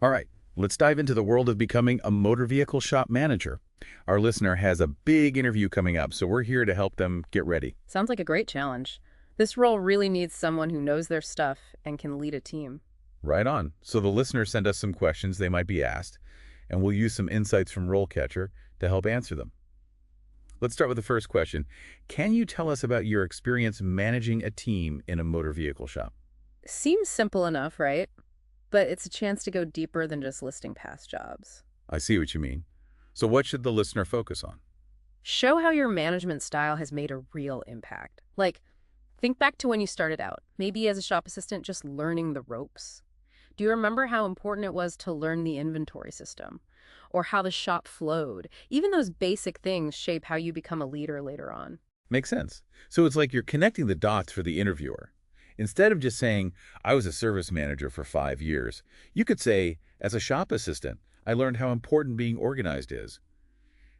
All right, let's dive into the world of becoming a motor vehicle shop manager. Our listener has a big interview coming up, so we're here to help them get ready. Sounds like a great challenge. This role really needs someone who knows their stuff and can lead a team. Right on. So the listener sent us some questions they might be asked, and we'll use some insights from RoleCatcher to help answer them. Let's start with the first question. Can you tell us about your experience managing a team in a motor vehicle shop? Seems simple enough, right? But it's a chance to go deeper than just listing past jobs. I see what you mean. So what should the listener focus on? Show how your management style has made a real impact. Like, think back to when you started out, maybe as a shop assistant just learning the ropes. Do you remember how important it was to learn the inventory system? Or how the shop flowed? Even those basic things shape how you become a leader later on. Makes sense. So it's like you're connecting the dots for the interviewer. Instead of just saying, I was a service manager for 5 years, you could say, as a shop assistant, I learned how important being organized is.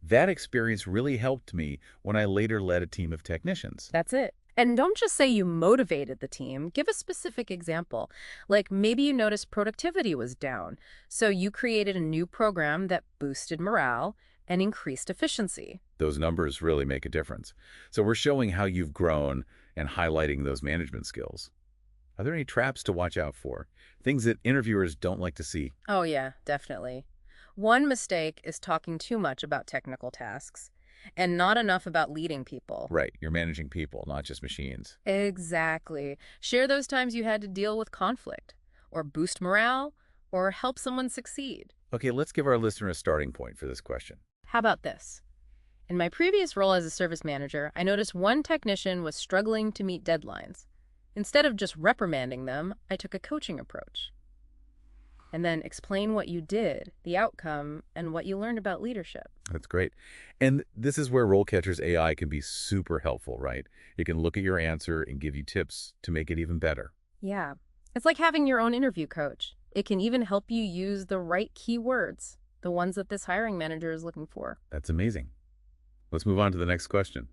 That experience really helped me when I later led a team of technicians. That's it. And don't just say you motivated the team. Give a specific example. Like maybe you noticed productivity was down, so you created a new program that boosted morale and increased efficiency. Those numbers really make a difference. So we're showing how you've grown and highlighting those management skills. Are there any traps to watch out for? Things that interviewers don't like to see? Oh yeah, definitely. One mistake is talking too much about technical tasks and not enough about leading people. Right, you're managing people, not just machines. Exactly. Share those times you had to deal with conflict, or boost morale, or help someone succeed. Okay, let's give our listener a starting point for this question. How about this? In my previous role as a service manager, I noticed one technician was struggling to meet deadlines. Instead of just reprimanding them, I took a coaching approach. And then explain what you did, the outcome, and what you learned about leadership. That's great. And this is where RoleCatcher's AI can be super helpful, right? It can look at your answer and give you tips to make it even better. Yeah, it's like having your own interview coach. It can even help you use the right keywords, the ones that this hiring manager is looking for. That's amazing. Let's move on to the next question.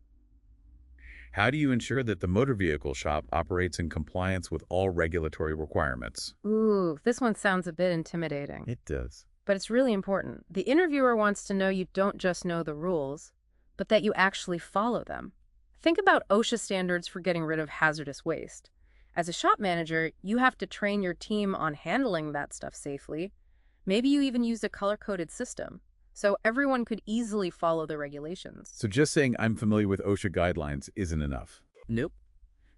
How do you ensure that the motor vehicle shop operates in compliance with all regulatory requirements? Ooh, this one sounds a bit intimidating, It does. but it's really important. The interviewer wants to know you don't just know the rules, but that you actually follow them. Think about OSHA standards for getting rid of hazardous waste. As a shop manager, you have to train your team on handling that stuff safely. Maybe you even use a color-coded system, so everyone could easily follow the regulations. So just saying I'm familiar with OSHA guidelines isn't enough. Nope.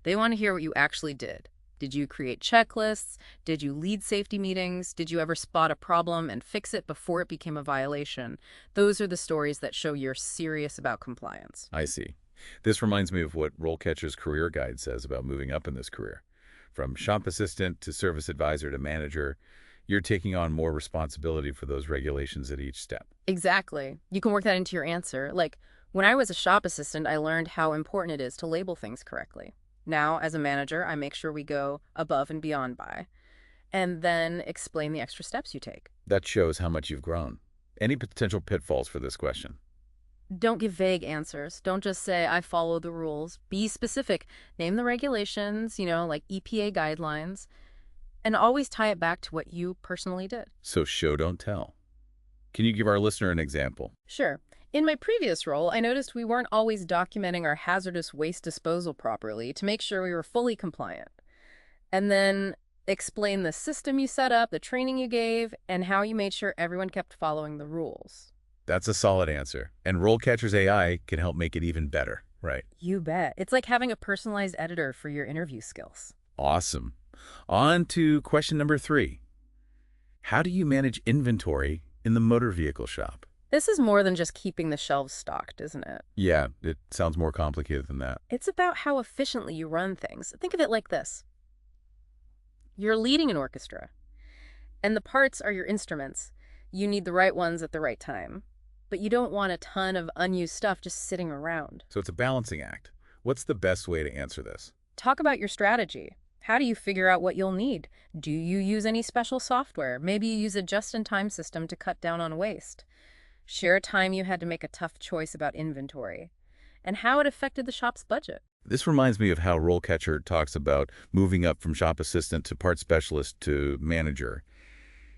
They want to hear what you actually did. Did you create checklists? Did you lead safety meetings? Did you ever spot a problem and fix it before it became a violation? Those are the stories that show you're serious about compliance. I see. This reminds me of what RoleCatcher's career guide says about moving up in this career. From shop assistant to service advisor to manager, you're taking on more responsibility for those regulations at each step. Exactly. You can work that into your answer. Like, when I was a shop assistant, I learned how important it is to label things correctly. Now, as a manager, I make sure we go above and beyond by, and then explain the extra steps you take. That shows how much you've grown. Any potential pitfalls for this question? Don't give vague answers. Don't just say, I follow the rules. Be specific. Name the regulations, like EPA guidelines, and always tie it back to what you personally did. So show, don't tell. Can you give our listener an example? Sure. In my previous role, I noticed we weren't always documenting our hazardous waste disposal properly to make sure we were fully compliant. And then explain the system you set up, the training you gave, and how you made sure everyone kept following the rules. That's a solid answer. And RoleCatcher's AI can help make it even better, right? You bet. It's like having a personalized editor for your interview skills. Awesome. On to question number 3. How do you manage inventory in the motor vehicle shop? This is more than just keeping the shelves stocked, isn't it? Yeah, it sounds more complicated than that. It's about how efficiently you run things. Think of it like this. You're leading an orchestra, and the parts are your instruments. You need the right ones at the right time. But you don't want a ton of unused stuff just sitting around. So it's a balancing act. What's the best way to answer this? Talk about your strategy. How do you figure out what you'll need? Do you use any special software? Maybe you use a just-in-time system to cut down on waste. Share a time you had to make a tough choice about inventory and how it affected the shop's budget. This reminds me of how RoleCatcher talks about moving up from shop assistant to part specialist to manager.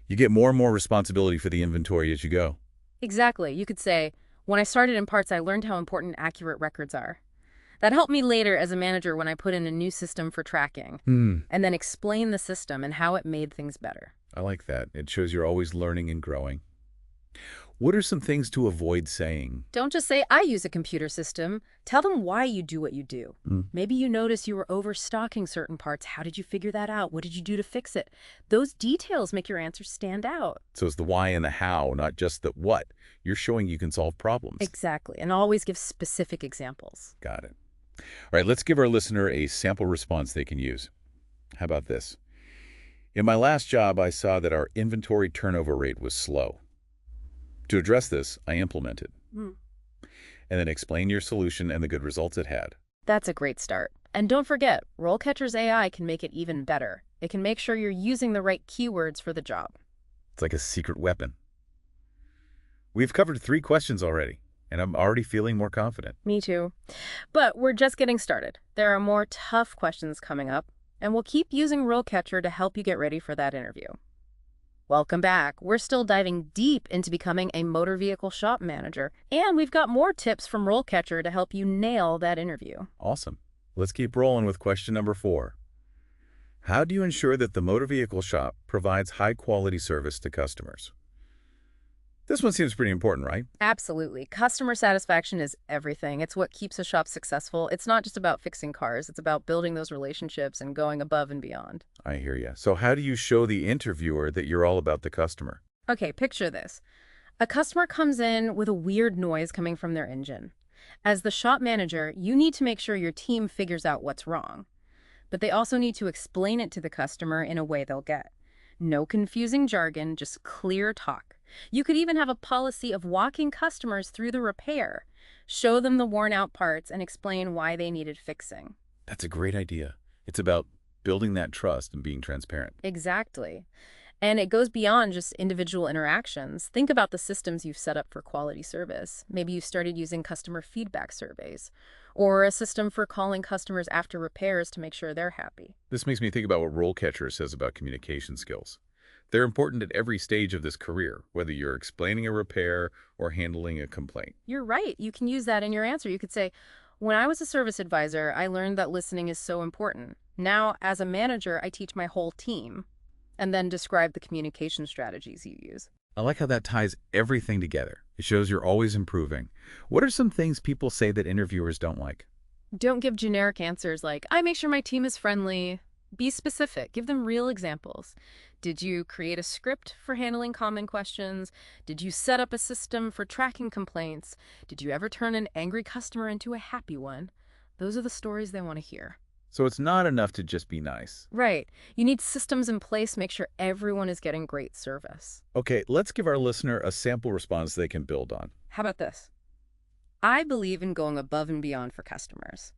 You get more and more responsibility for the inventory as you go. Exactly. You could say, when I started in parts, I learned how important accurate records are. That helped me later as a manager when I put in a new system for tracking, and then explain the system and how it made things better. I like that. It shows you're always learning and growing. What are some things to avoid saying? Don't just say, I use a computer system. Tell them why you do what you do. Maybe you notice you were overstocking certain parts. How did you figure that out? What did you do to fix it? Those details make your answers stand out. So it's the why and the how, not just the what. You're showing you can solve problems. Exactly. And always give specific examples. Got it. All right, let's give our listener a sample response they can use. How about this? In my last job, I saw that our inventory turnover rate was slow. To address this, I implemented. And then explain your solution and the good results it had. That's a great start. And don't forget, RoleCatcher's AI can make it even better. It can make sure you're using the right keywords for the job. It's like a secret weapon. We've covered 3 questions already, and I'm already feeling more confident. Me too. But we're just getting started. There are more tough questions coming up, and we'll keep using RoleCatcher to help you get ready for that interview. Welcome back. We're still diving deep into becoming a motor vehicle shop manager, and we've got more tips from RoleCatcher to help you nail that interview. Awesome. Let's keep rolling with question number 4. How do you ensure that the motor vehicle shop provides high-quality service to customers? This one seems pretty important, right? Absolutely. Customer satisfaction is everything. It's what keeps a shop successful. It's not just about fixing cars. It's about building those relationships and going above and beyond. I hear you. So how do you show the interviewer that you're all about the customer? Okay, picture this. A customer comes in with a weird noise coming from their engine. As the shop manager, you need to make sure your team figures out what's wrong. But they also need to explain it to the customer in a way they'll get. No confusing jargon, just clear talk. You could even have a policy of walking customers through the repair, show them the worn-out parts, and explain why they needed fixing. That's a great idea. It's about building that trust and being transparent. Exactly. And it goes beyond just individual interactions. Think about the systems you've set up for quality service. Maybe you started using customer feedback surveys, or a system for calling customers after repairs to make sure they're happy. This makes me think about what RoleCatcher says about communication skills. They're important at every stage of this career, whether you're explaining a repair or handling a complaint. You're right. You can use that in your answer. You could say, when I was a service advisor, I learned that listening is so important. Now, as a manager, I teach my whole team. And then describe the communication strategies you use. I like how that ties everything together. It shows you're always improving. What are some things people say that interviewers don't like? Don't give generic answers like, I make sure my team is friendly. Be specific. Give them real examples. Did you create a script for handling common questions? Did you set up a system for tracking complaints? Did you ever turn an angry customer into a happy one? Those are the stories they want to hear. So it's not enough to just be nice. Right. You need systems in place to make sure everyone is getting great service. Okay, let's give our listener a sample response they can build on. How about this? I believe in going above and beyond for customers.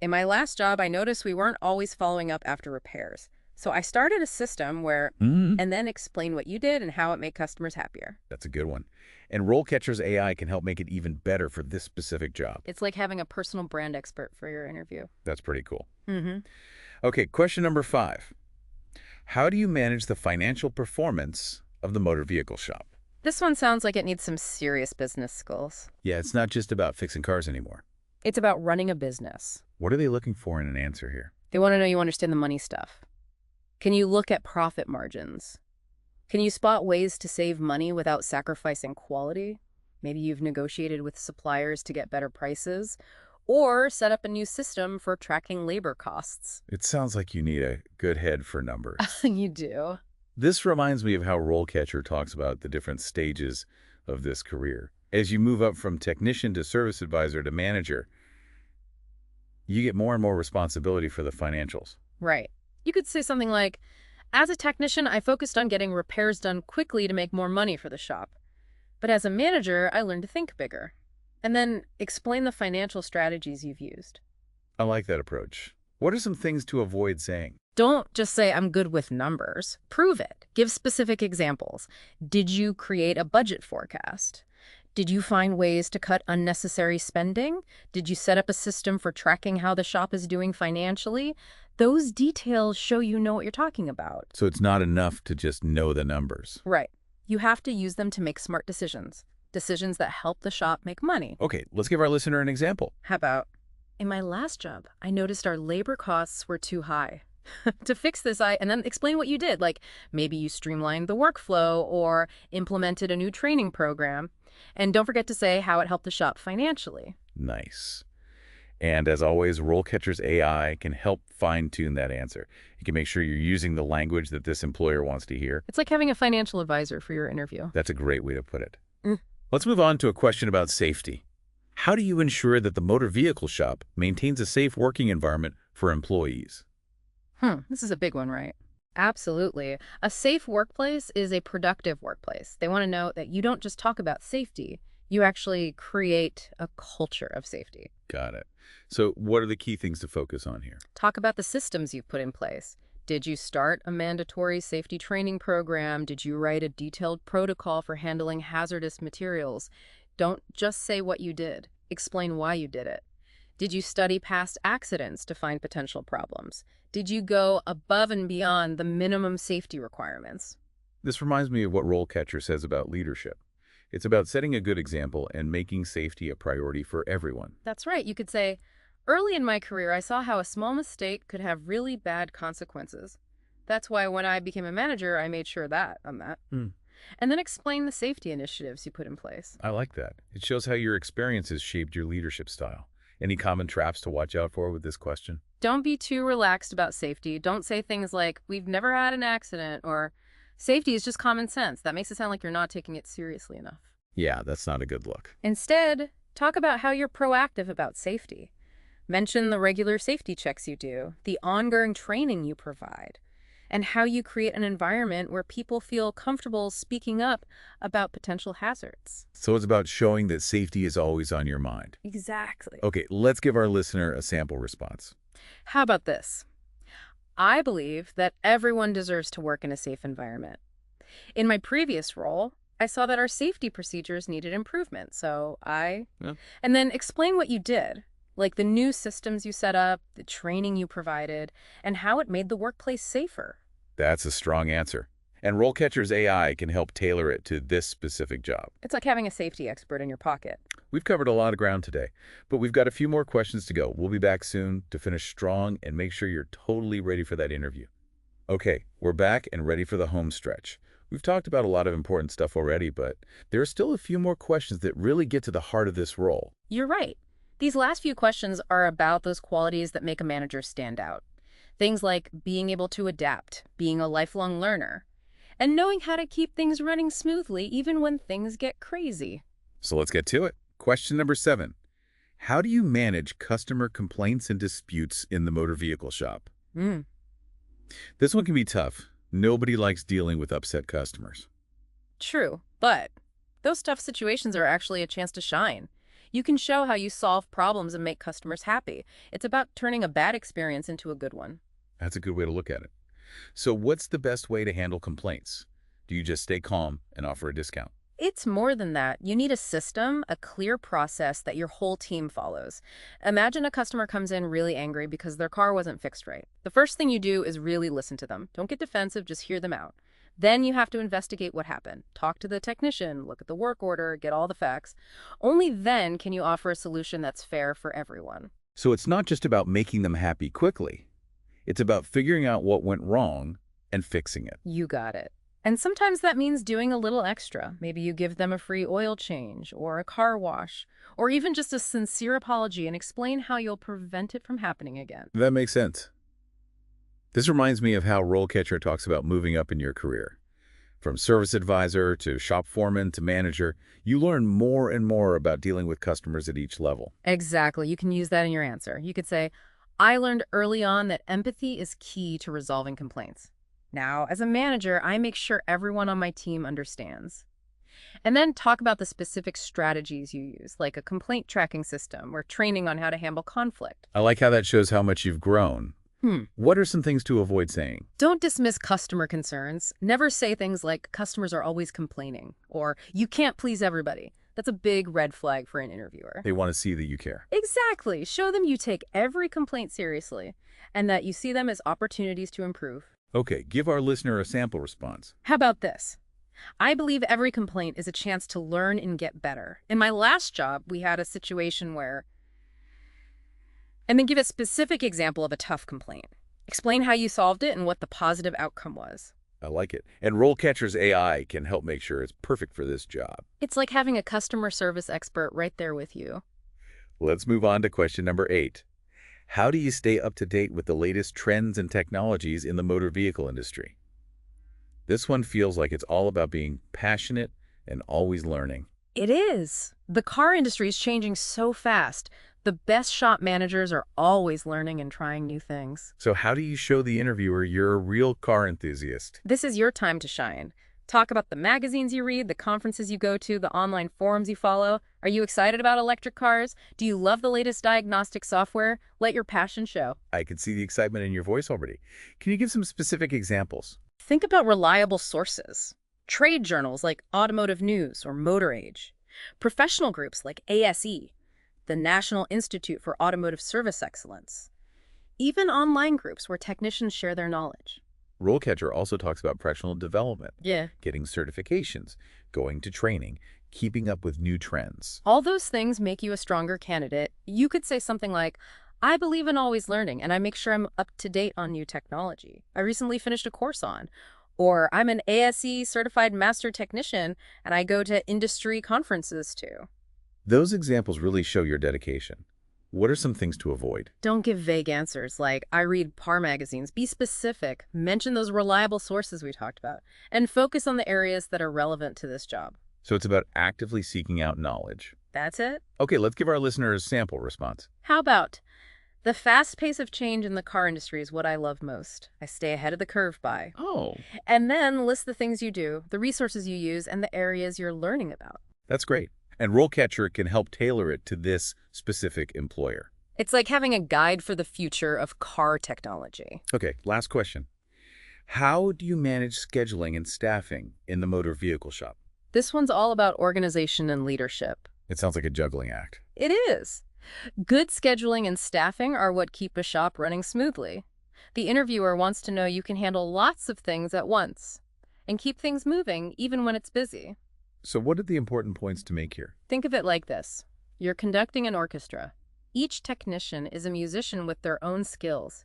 In my last job, I noticed we weren't always following up after repairs. So I started a system where, and then explain what you did and how it made customers happier. That's a good one. And RoleCatcher's AI can help make it even better for this specific job. It's like having a personal brand expert for your interview. That's pretty cool. Okay, question number 5. How do you manage the financial performance of the motor vehicle shop? This one sounds like it needs some serious business skills. Yeah, it's not just about fixing cars anymore. It's about running a business. What are they looking for in an answer here? They want to know you understand the money stuff. Can you look at profit margins? Can you spot ways to save money without sacrificing quality? Maybe you've negotiated with suppliers to get better prices, or set up a new system for tracking labor costs. It sounds like you need a good head for numbers. You do. This reminds me of how RoleCatcher talks about the different stages of this career. As you move up from technician to service advisor to manager, you get more and more responsibility for the financials. Right. You could say something like, as a technician, I focused on getting repairs done quickly to make more money for the shop. But as a manager, I learned to think bigger. And then explain the financial strategies you've used. I like that approach. What are some things to avoid saying? Don't just say, I'm good with numbers. Prove it. Give specific examples. Did you create a budget forecast? Did you find ways to cut unnecessary spending? Did you set up a system for tracking how the shop is doing financially? Those details show you know what you're talking about. So it's not enough to just know the numbers. Right. You have to use them to make smart decisions. Decisions that help the shop make money. Okay, let's give our listener an example. How about, in my last job, I noticed our labor costs were too high. To fix this, and then explain what you did, like maybe you streamlined the workflow or implemented a new training program. And don't forget to say how it helped the shop financially. Nice. And as always, RoleCatcher's AI can help fine-tune that answer. It can make sure you're using the language that this employer wants to hear. It's like having a financial advisor for your interview. That's a great way to put it. Let's move on to a question about safety. How do you ensure that the motor vehicle shop maintains a safe working environment for employees? This is a big one, right? Absolutely. A safe workplace is a productive workplace. They want to know that you don't just talk about safety, you actually create a culture of safety. Got it. So what are the key things to focus on here? Talk about the systems you've put in place. Did you start a mandatory safety training program? Did you write a detailed protocol for handling hazardous materials? Don't just say what you did. Explain why you did it. Did you study past accidents to find potential problems? Did you go above and beyond the minimum safety requirements? This reminds me of what RoleCatcher says about leadership. It's about setting a good example and making safety a priority for everyone. That's right. You could say, early in my career, I saw how a small mistake could have really bad consequences. That's why when I became a manager, I made sure on that. And then explain the safety initiatives you put in place. I like that. It shows how your experiences shaped your leadership style. Any common traps to watch out for with this question? Don't be too relaxed about safety. Don't say things like, we've never had an accident, or safety is just common sense. That makes it sound like you're not taking it seriously enough. Yeah, that's not a good look. Instead, talk about how you're proactive about safety. Mention the regular safety checks you do, the ongoing training you provide, and how you create an environment where people feel comfortable speaking up about potential hazards. So it's about showing that safety is always on your mind. Exactly. Okay, let's give our listener a sample response. How about this? I believe that everyone deserves to work in a safe environment. In my previous role, I saw that our safety procedures needed improvement, so And then explain what you did, like the new systems you set up, the training you provided, and how it made the workplace safer. That's a strong answer. And RoleCatcher's AI can help tailor it to this specific job. It's like having a safety expert in your pocket. We've covered a lot of ground today, but we've got a few more questions to go. We'll be back soon to finish strong and make sure you're totally ready for that interview. Okay, we're back and ready for the home stretch. We've talked about a lot of important stuff already, but there are still a few more questions that really get to the heart of this role. You're right. These last few questions are about those qualities that make a manager stand out. Things like being able to adapt, being a lifelong learner, and knowing how to keep things running smoothly even when things get crazy. So let's get to it. Question number 7. How do you manage customer complaints and disputes in the motor vehicle shop? This one can be tough. Nobody likes dealing with upset customers. True, but those tough situations are actually a chance to shine. You can show how you solve problems and make customers happy. It's about turning a bad experience into a good one. That's a good way to look at it. So what's the best way to handle complaints? Do you just stay calm and offer a discount? It's more than that. You need a system, a clear process that your whole team follows. Imagine a customer comes in really angry because their car wasn't fixed right. The first thing you do is really listen to them. Don't get defensive, just hear them out. Then you have to investigate what happened. Talk to the technician, look at the work order, get all the facts. Only then can you offer a solution that's fair for everyone. So it's not just about making them happy quickly. It's about figuring out what went wrong and fixing it. You got it. And sometimes that means doing a little extra. Maybe you give them a free oil change or a car wash, or even just a sincere apology and explain how you'll prevent it from happening again. That makes sense. This reminds me of how RoleCatcher talks about moving up in your career. From service advisor to shop foreman to manager, you learn more and more about dealing with customers at each level. Exactly. You can use that in your answer. You could say, I learned early on that empathy is key to resolving complaints. Now, as a manager, I make sure everyone on my team understands. And then talk about the specific strategies you use, like a complaint tracking system or training on how to handle conflict. I like how that shows how much you've grown. What are some things to avoid saying? Don't dismiss customer concerns. Never say things like, customers are always complaining, or you can't please everybody. That's a big red flag for an interviewer. They want to see that you care. Exactly. Show them you take every complaint seriously and that you see them as opportunities to improve. Okay, give our listener a sample response. How about this? I believe every complaint is a chance to learn and get better. In my last job, we had a situation where... And then give a specific example of a tough complaint. Explain how you solved it and what the positive outcome was. I like it. And RoleCatcher's AI can help make sure it's perfect for this job. It's like having a customer service expert right there with you. Let's move on to question number 8. How do you stay up to date with the latest trends and technologies in the motor vehicle industry? This one feels like it's all about being passionate and always learning. It is. The car industry is changing so fast. The best shop managers are always learning and trying new things. So how do you show the interviewer you're a real car enthusiast? This is your time to shine. Talk about the magazines you read, the conferences you go to, the online forums you follow. Are you excited about electric cars? Do you love the latest diagnostic software? Let your passion show. I can see the excitement in your voice already. Can you give some specific examples? Think about reliable sources. Trade journals like Automotive News or Motor Age. Professional groups like ASE, the National Institute for Automotive Service Excellence. Even online groups where technicians share their knowledge. RoleCatcher also talks about professional development, Yeah. getting certifications, going to training, keeping up with new trends. All those things make you a stronger candidate. You could say something like, I believe in always learning, and I make sure I'm up to date on new technology. I recently finished a course on. Or I'm an ASE certified master technician, and I go to industry conferences too. Those examples really show your dedication. What are some things to avoid? Don't give vague answers like, I read PAR magazines. Be specific. Mention those reliable sources we talked about. And focus on the areas that are relevant to this job. So it's about actively seeking out knowledge. That's it. Okay, let's give our listener a sample response. How about, the fast pace of change in the car industry is what I love most. I stay ahead of the curve by. Oh, And then list the things you do, the resources you use, and the areas you're learning about. that's great. And RoleCatcher can help tailor it to this specific employer. It's like having a guide for the future of car technology. Okay, last question. How do you manage scheduling and staffing in the motor vehicle shop? This one's all about organization and leadership. It sounds like a juggling act. It is. Good scheduling and staffing are what keep a shop running smoothly. The interviewer wants to know you can handle lots of things at once and keep things moving even when it's busy. So what are the important points to make here? Think of it like this. You're conducting an orchestra. Each technician is a musician with their own skills.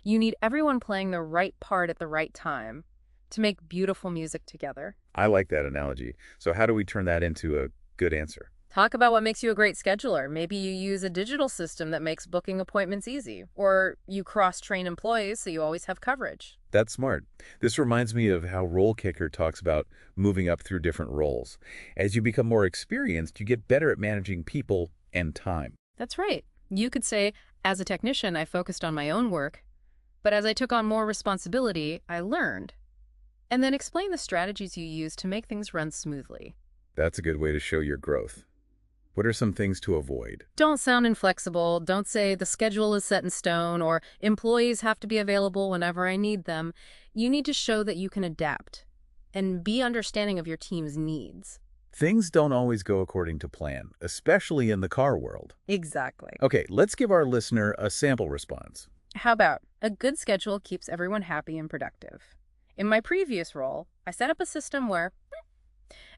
You need everyone playing the right part at the right time to make beautiful music together. I like that analogy. So how do we turn that into a good answer? Talk about what makes you a great scheduler. Maybe you use a digital system that makes booking appointments easy, or you cross-train employees so you always have coverage. That's smart. This reminds me of how RoleCatcher talks about moving up through different roles. As you become more experienced, you get better at managing people and time. That's right. You could say, as a technician, I focused on my own work, but as I took on more responsibility, I learned. And then explain the strategies you use to make things run smoothly. That's a good way to show your growth. What are some things to avoid? Don't sound inflexible. Don't say the schedule is set in stone or employees have to be available whenever I need them. You need to show that you can adapt and be understanding of your team's needs. Things don't always go according to plan, especially in the car world. Exactly. Okay, let's give our listener a sample response. How about, a good schedule keeps everyone happy and productive. In my previous role, I set up a system where,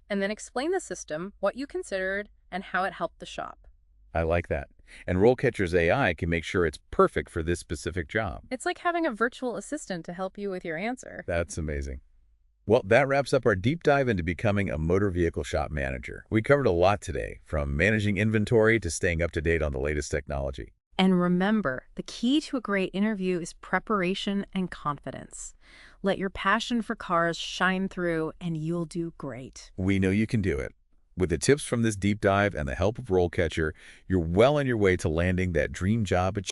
and then explain the system, what you considered, and how it helped the shop. I like that. And RoleCatcher's AI can make sure it's perfect for this specific job. It's like having a virtual assistant to help you with your answer. That's amazing. Well, that wraps up our deep dive into becoming a motor vehicle shop manager. We covered a lot today, from managing inventory to staying up to date on the latest technology. And remember, the key to a great interview is preparation and confidence. Let your passion for cars shine through, and you'll do great. We know you can do it. With the tips from this deep dive and the help of RoleCatcher, you're well on your way to landing that dream job at